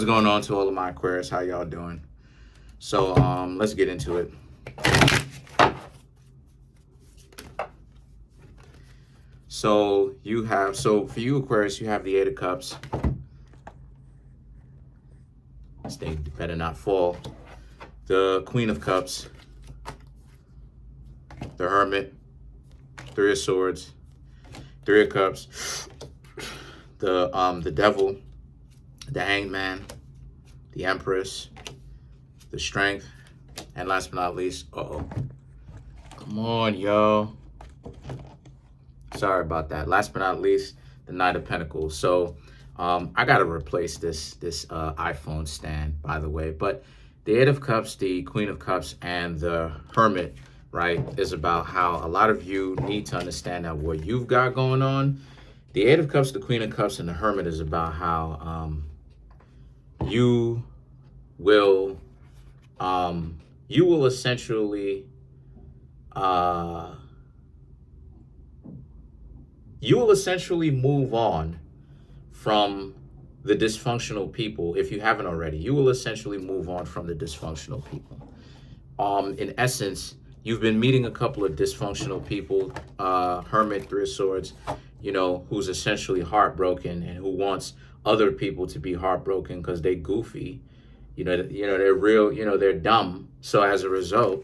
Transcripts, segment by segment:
What's going on to all of my Aquarius? How y'all doing? So let's get into it. So for you Aquarius, you have the Eight of Cups. They better not fall. The Queen of Cups, the Hermit, Three of Swords, Three of Cups, the Devil, the Hanged Man, the Empress, the Strength, and last but not least, come on, yo. Sorry about that. Last but not least, the Knight of Pentacles. So I gotta replace this iPhone stand, by the way. But the Eight of Cups, the Queen of Cups, and the Hermit, right, is about how a lot of you need to understand that what you've got going on. The Eight of Cups, the Queen of Cups, and the Hermit is about how you will essentially move on from the dysfunctional people. If you haven't already, you will essentially move on from the dysfunctional people. In essence, you've been meeting a couple of dysfunctional people, Hermit, Three of Swords, who's essentially heartbroken and who wants other people to be heartbroken because they goofy. They're real, they're dumb. So as a result,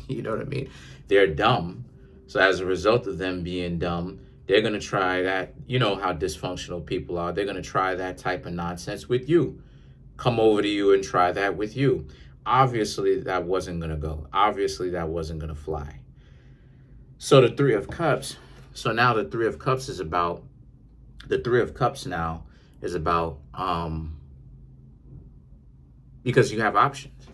you know what I mean? They're dumb. So as a result of them being dumb, they're going to try that. You know how dysfunctional people are. They're going to try that type of nonsense with you. Come over to you and try that with you. Obviously, that wasn't going to go. Obviously, that wasn't going to fly. So the Three of Cups. So now the Three of Cups is about, because you have options.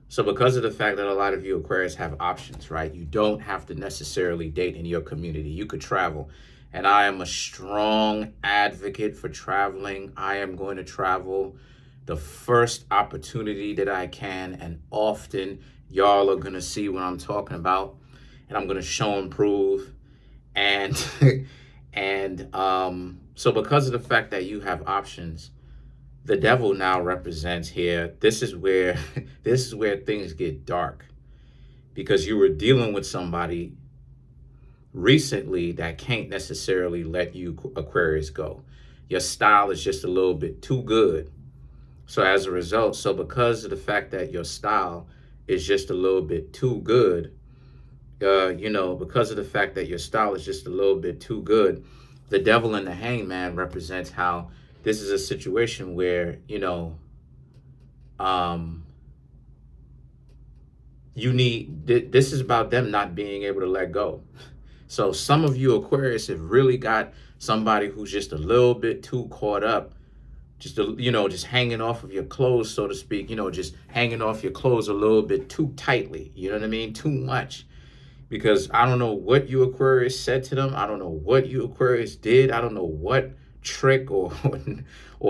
So because of the fact that a lot of you Aquarius have options, right? You don't have to necessarily date in your community. You could travel. And I am a strong advocate for traveling. I am going to travel the first opportunity that I can. And often y'all are going to see what I'm talking about. And I'm going to show and prove. And, so because of the fact that you have options, the Devil now represents here. This is where things get dark, because you were dealing with somebody recently that can't necessarily let you Aquarius go. Your style is just a little bit too good. So as a result, because of the fact that your style is just a little bit too good, because of the fact that your style is just a little bit too good, the Devil and the Hanged Man represents how this is a situation where, this is about them not being able to let go. So some of you Aquarius have really got somebody who's just a little bit too caught up, just hanging off of your clothes, so to speak, just hanging off your clothes a little bit too tightly. You know what I mean? Too much. Because I don't know what you Aquarius said to them. I don't know what you Aquarius did. I don't know what trick or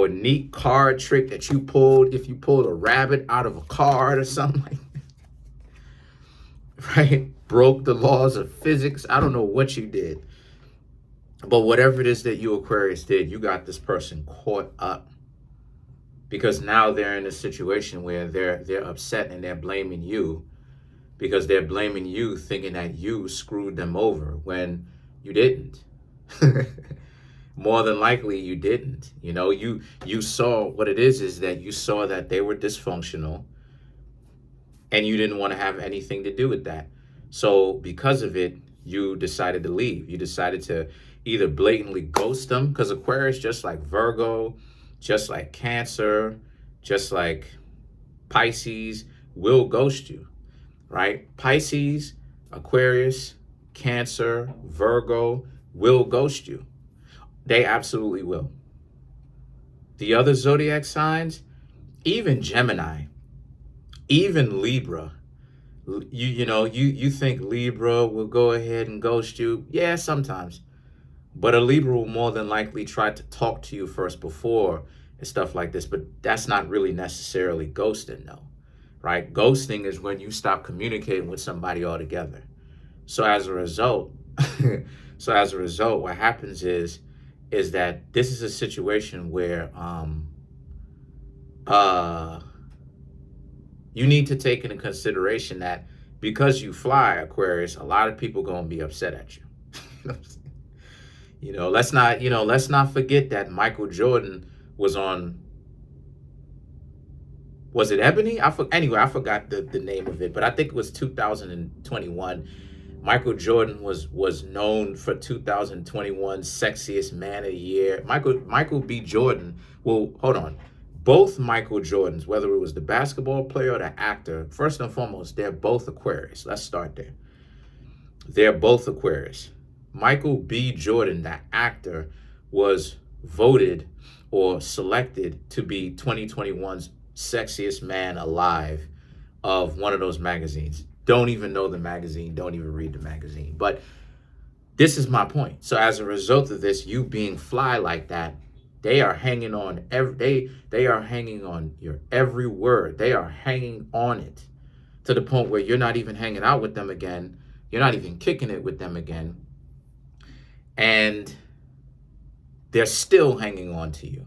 neat card trick that you pulled, if you pulled a rabbit out of a card or something like that, right? Broke the laws of physics. I don't know what you did, but whatever it is that you Aquarius did, you got this person caught up, because now they're in a situation where they're upset and they're blaming you, because they're blaming you, thinking that you screwed them over when you didn't. More than likely you didn't. You saw what it is that you saw that they were dysfunctional and you didn't want to have anything to do with that. So because of it, you decided to leave. You decided to either blatantly ghost them, because Aquarius, just like Virgo, just like Cancer, just like Pisces, will ghost you, right? Pisces, Aquarius, Cancer, Virgo will ghost you. They absolutely will. The other zodiac signs, even Gemini, even Libra, you think Libra will go ahead and ghost you? Yeah, sometimes. But a Libra will more than likely try to talk to you first before and stuff like this. But that's not really necessarily ghosting, though, right? Ghosting is when you stop communicating with somebody altogether. So as a result, what happens is that this is a situation where uh, you need to take into consideration that because you fly, Aquarius, a lot of people gonna be upset at you. Let's not forget that Michael Jordan was on, was it Ebony? Anyway, I forgot the name of it, but I think it was 2021. Michael Jordan was known for 2021 sexiest man of the year. Michael B. Jordan. Well, hold on. Both Michael Jordans, whether it was the basketball player or the actor, first and foremost, they're both Aquarius. Let's start there. They're both Aquarius. Michael B. Jordan, the actor, was voted or selected to be 2021's sexiest man alive of one of those magazines. Don't even know the magazine, don't even read the magazine. But this is my point. So as a result of this, you being fly like that, they are hanging on they are hanging on your every word. They are hanging on it to the point where you're not even hanging out with them again. You're not even kicking it with them again. And they're still hanging on to you.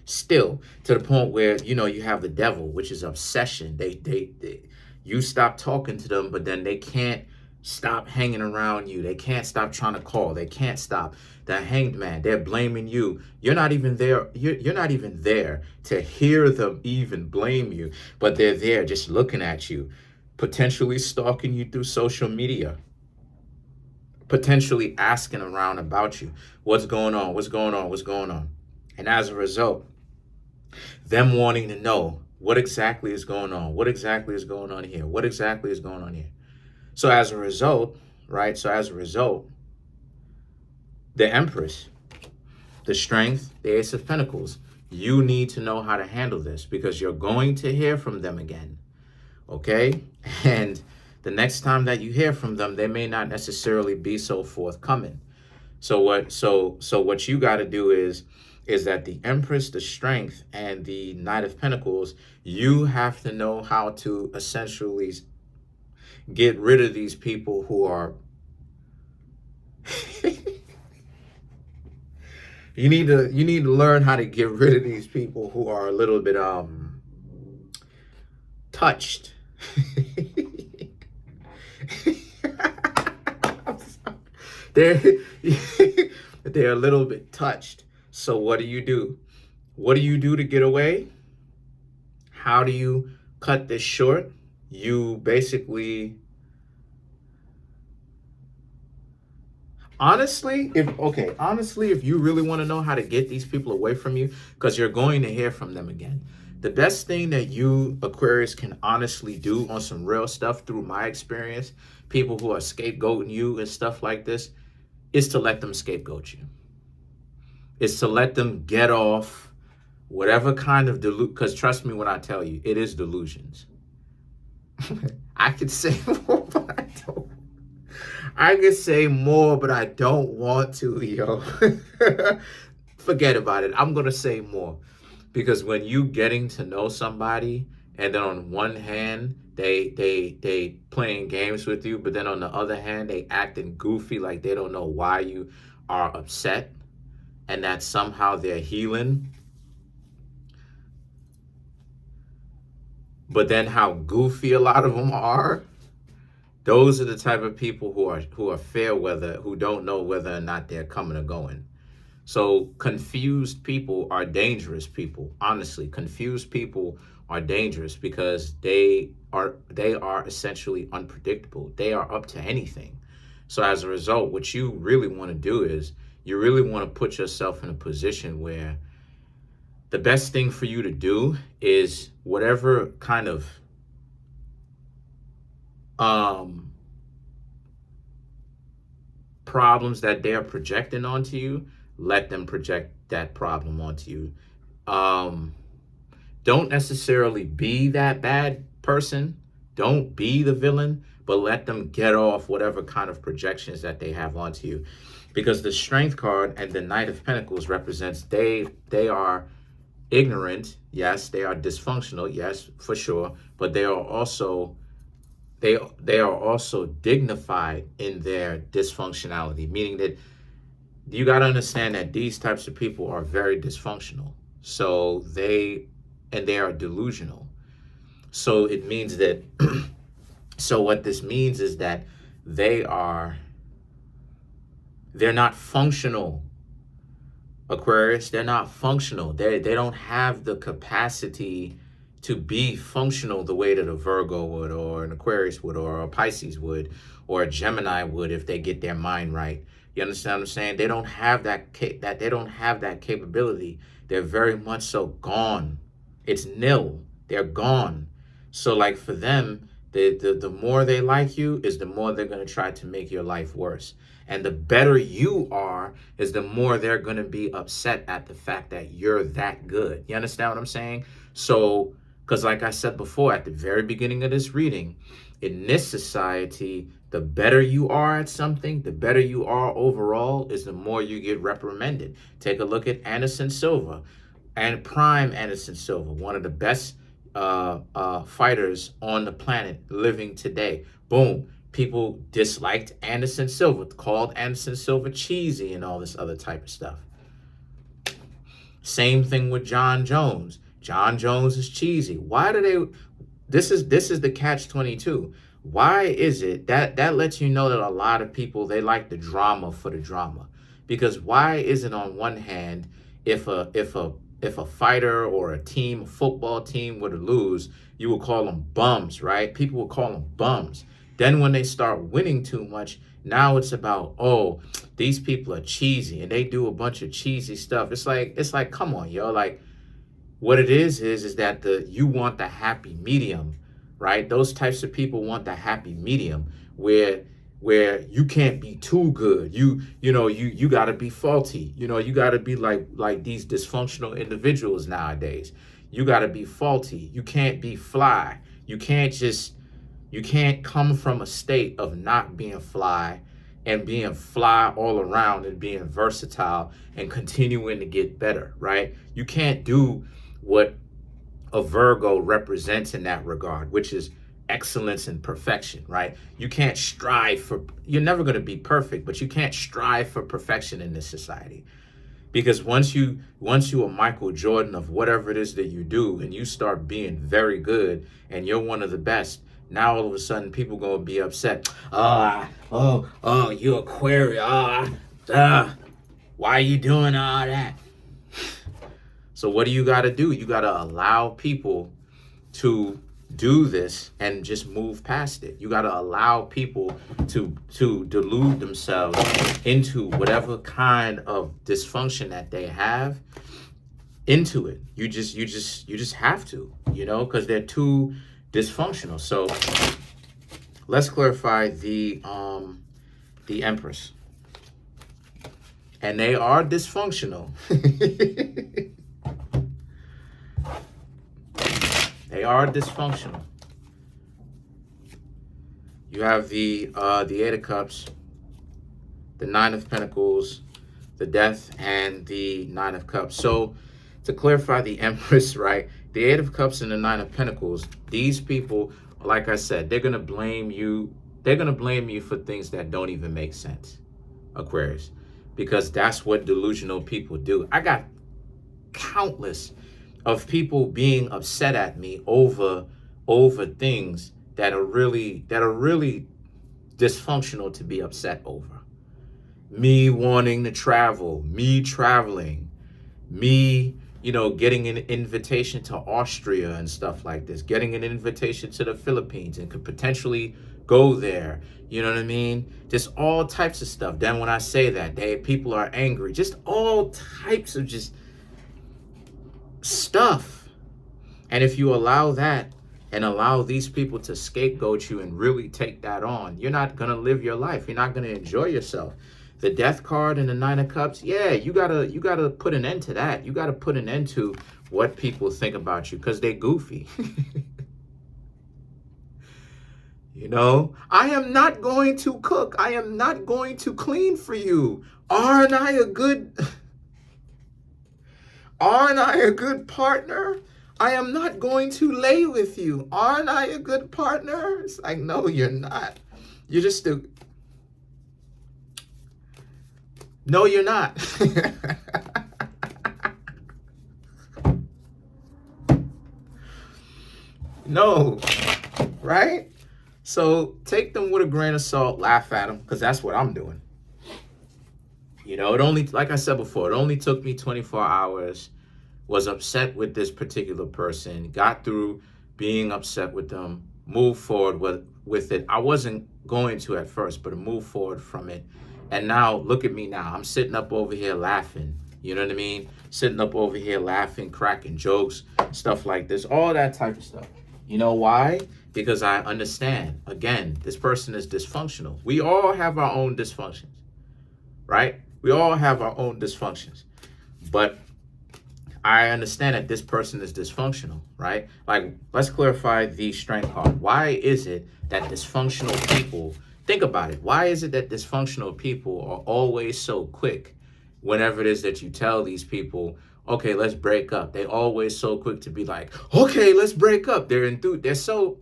Still, to the point where, you have the devil, which is obsession. You stop talking to them, but then they can't stop hanging around you. They can't stop trying to call. They can't stop. The hanged man, they're blaming you. You're not even there. You're not even there to hear them even blame you, but they're there just looking at you, potentially stalking you through social media, potentially asking around about you. What's going on? What's going on? What's going on? And as a result, them wanting to know what exactly is going on. What exactly is going on here? What exactly is going on here? So as a result, right? So as a result, the Empress, the Strength, the Ace of Pentacles, you need to know how to handle this because you're going to hear from them again. Okay? And the next time that you hear from them, they may not necessarily be so forthcoming. So what you got to do is that the Empress, the Strength, and the Knight of Pentacles, you have to know how to essentially get rid of these people who are you need to learn how to get rid of these people who are a little bit touched. they're they're a little bit touched. So what do? What do you do to get away? How do you cut this short? You basically, honestly, if you really want to know how to get these people away from you, because you're going to hear from them again, the best thing that you, Aquarius, can honestly do on some real stuff through my experience, people who are scapegoating you and stuff like this, is to let them scapegoat you. Is to let them get off whatever kind of because trust me when I tell you, it is delusions. I could say more, but I don't. I could say more, but I don't want to, yo. Forget about it. I'm going to say more. Because when you getting to know somebody, and then on one hand, they playing games with you, but then on the other hand, they acting goofy like they don't know why you are upset, and that somehow they're healing. But then how goofy a lot of them are. Those are the type of people who are fair weather, who don't know whether or not they're coming or going. So confused people are dangerous people. Honestly, confused people are dangerous because they are essentially unpredictable. They are up to anything. So as a result, what you really want to do is you really want to put yourself in a position where the best thing for you to do is whatever kind of problems that they're projecting onto you, let them project that problem onto you. Don't necessarily be that bad person. Don't be the villain, but let them get off whatever kind of projections that they have onto you. Because the Strength card and the Knight of Pentacles represents they are ignorant. Yes, they are dysfunctional. Yes, for sure. But they are also dignified in their dysfunctionality, meaning that you got to understand that these types of people are very dysfunctional. So they and they are delusional. So it means that, so what this means is that they're not functional. Aquarius, they're not functional. They don't have the capacity to be functional the way that a Virgo would, or an Aquarius would, or a Pisces would, or a Gemini would if they get their mind right. You understand what I'm saying? They don't have that they don't have that capability. They're very much so gone. It's nil. They're gone. So like for them, the more they like you is the more they're going to try to make your life worse. And the better you are is the more they're going to be upset at the fact that you're that good. You understand what I'm saying? So, because like I said before, at the very beginning of this reading, in this society, the better you are at something, the better you are overall, is the more you get reprimanded. Take a look at Anderson Silva, and prime Anderson Silva, one of the best fighters on the planet living today. Boom. People disliked Anderson Silva, called Anderson Silva cheesy and all this other type of stuff. Same thing with John Jones. John Jones is cheesy. Why do they? This is the catch-22. Why is it that lets you know that a lot of people, they like the drama for the drama? Because why is it on one hand, if a fighter or a team, a football team were to lose, you would call them bums, right? People would call them bums. Then when they start winning too much, now it's about, oh, these people are cheesy and they do a bunch of cheesy stuff. It's like, come on, yo. Like, what it is that you want the happy medium, right? Those types of people want the happy medium where you can't be too good. You got to be faulty. You got to be like these dysfunctional individuals nowadays. You got to be faulty. You can't be fly. You can't come from a state of not being fly and being fly all around and being versatile and continuing to get better, right? You can't do what a Virgo represents in that regard, which is excellence and perfection, right? You can't strive for, you're never going to be perfect, but you can't strive for perfection in this society. Because once you a Michael Jordan of whatever it is that you do, and you start being very good and you're one of the best, now all of a sudden people gonna be upset. You Aquarius. Why are you doing all that? So what do you gotta do? You gotta allow people to do this and just move past it. You gotta allow people to delude themselves into whatever kind of dysfunction that they have into it. You just have to, because they're too dysfunctional. So let's clarify the Empress. And they are dysfunctional. They are dysfunctional. You have the Eight of Cups, the Nine of Pentacles, the Death, and the Nine of Cups. So to clarify the Empress, right? The Eight of Cups and the Nine of Pentacles, these people, like I said, they're going to blame you. They're going to blame you for things that don't even make sense, Aquarius, because that's what delusional people do. I got countless of people being upset at me over things that are really dysfunctional to be upset over. Me wanting to travel, me traveling, me, getting an invitation to Austria and stuff like this, getting an invitation to the Philippines and could potentially go there. You know what I mean? Just all types of stuff. Then when I say that, people are angry. Just all types of just stuff. And if you allow that and allow these people to scapegoat you and really take that on, you're not going to live your life. You're not going to enjoy yourself. The Death card and the Nine of Cups, yeah, you gotta put an end to that. You gotta put an end to what people think about you because they're goofy. I am not going to cook. I am not going to clean for you. Aren't I a good partner? I am not going to lay with you. Aren't I a good partner? It's like, no, you're not. You're just a... No, you're not. No, right? So take them with a grain of salt, laugh at them, because that's what I'm doing. You know, it only, like I said before, it only took me 24 hours, was upset with this particular person, got through being upset with them, moved forward with it. I wasn't going to at first, but I moved forward from it. And now look at me now. I'm sitting up over here laughing. You know what I mean? Sitting up over here laughing, cracking jokes, stuff like this, all that type of stuff. You know why? Because I understand, again, this person is dysfunctional. We all have our own dysfunctions, right? We all have our own dysfunctions. But I understand that this person is dysfunctional, right? Like, let's clarify the strength card. Why is it that dysfunctional people, think about it, why is it that dysfunctional people are always so quick whenever it is that you tell these people, okay, let's break up? They always so quick to be like, okay, let's break up. They're so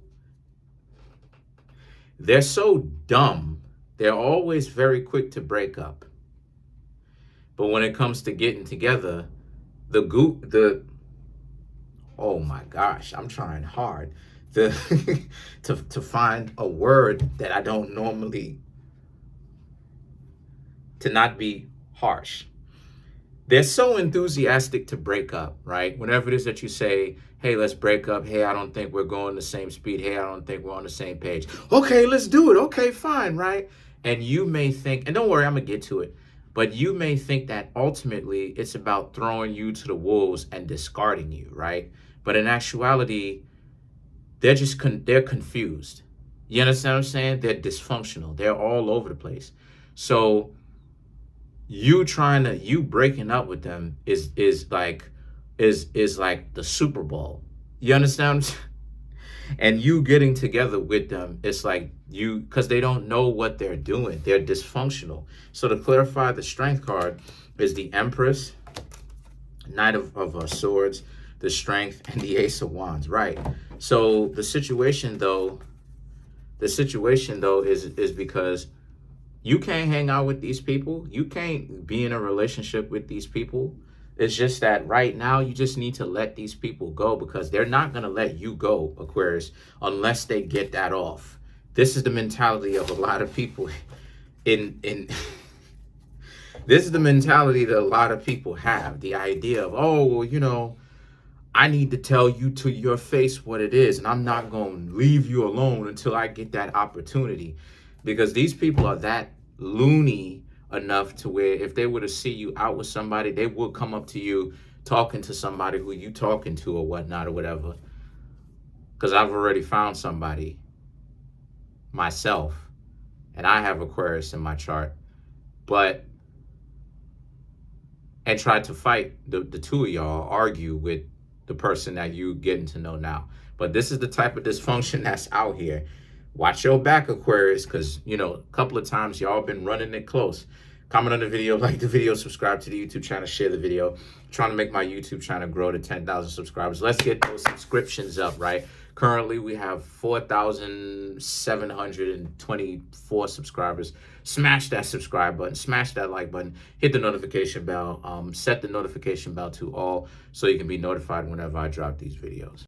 dumb. They're always very quick to break up. But when it comes to getting together, oh my gosh, I'm trying hard to find a word that I don't normally, to not be harsh. They're so enthusiastic to break up, right? Whenever it is that you say, hey, let's break up. Hey, I don't think we're going the same speed. Hey, I don't think we're on the same page. Okay, let's do it. Okay, fine, right? And you may think, and don't worry, I'm going to get to it. But you may think that ultimately it's about throwing you to the wolves and discarding you, right? But in actuality, they're confused. You understand what I'm saying? They're dysfunctional. They're all over the place. So you breaking up with them is like the Super Bowl. You understand? And you getting together with them, it's like because they don't know what they're doing. They're dysfunctional. So to clarify, the strength card is the Empress, Knight of Swords, the Strength, and the Ace of Wands, right? So the situation though is because you can't hang out with these people. You can't be in a relationship with these people. It's just that right now you just need to let these people go, because they're not going to let you go, Aquarius, unless they get that off. This is the mentality of a lot of people this is the mentality that a lot of people have. The idea of, oh, well, you know, I need to tell you to your face what it is, and I'm not going to leave you alone until I get that opportunity. Because these people are that loony enough to where if they were to see you out with somebody, they would come up to you talking to somebody who you talking to or whatnot or whatever. Because I've already found somebody myself, and I have Aquarius in my chart, and tried to fight the two of y'all, argue with the person that you getting to know now. But this is the type of dysfunction that's out here. Watch your back, Aquarius, because, you know, a couple of times y'all been running it close. Comment on the video, like the video, subscribe to the YouTube channel, share the video. I'm trying to make my YouTube channel grow to 10,000 subscribers. Let's get those subscriptions up, right? Currently, we have 4,724 subscribers. Smash that subscribe button, smash that like button, hit the notification bell, set the notification bell to all so you can be notified whenever I drop these videos.